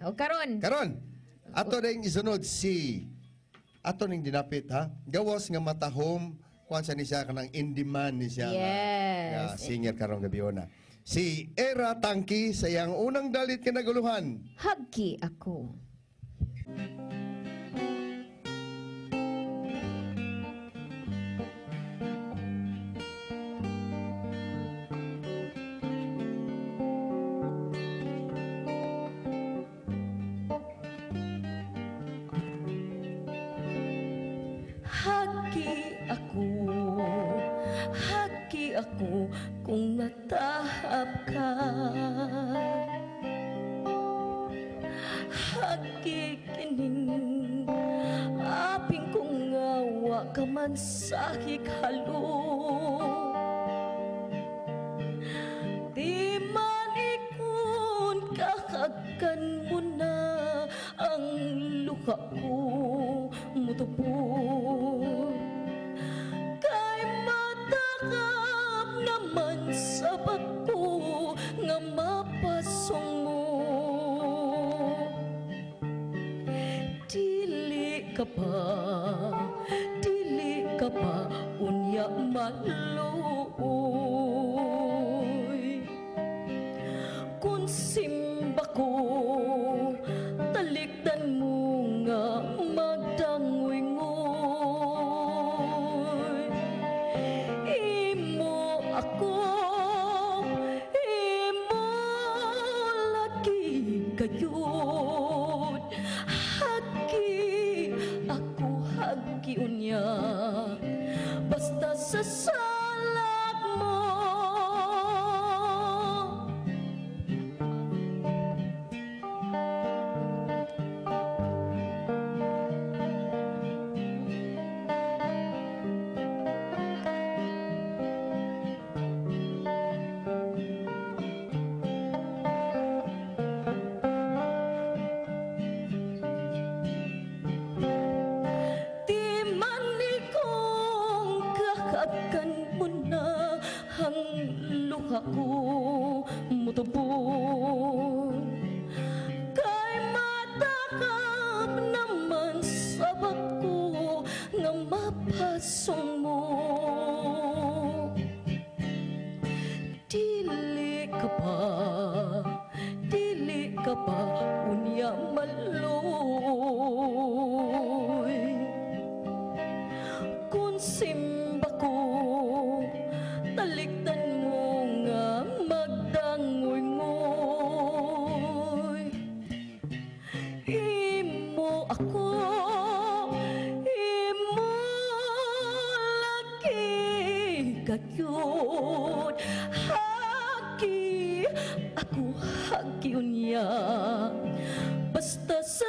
O karon. Karon, ato ning isunod si ato ning dinapit ha. Gawas nga matahom kuan sa ni siya kanang in demand ni siya nga Yes. singer karong gabi na. Si Era Tangki sa iyang unang dalit kinaguluhan. Hagi ako. Hagi ako kung natahap ka. Hagi kining aping kong ngawa ka man sa hikalo. Di man ikon kakagan mo na ang luha ko mutubon. Kay matakap naman sa bako nga mapasong mo. Dili ka ba unya maluoy. Kung simba ko talikdan mo nga magdangoy-ngoy. Imo lagi kayod. Hagi ako, hagi unya, basta sa salag mo. Ako mutubon. Kay matakap naman sa bako nga mapasong mo. Dili ka ba unya maluoy. Kung simba ko talikdan mo nga magdangoy-ngoy. Imo lagi kayod. Hagi ako, hagi unya, basta sa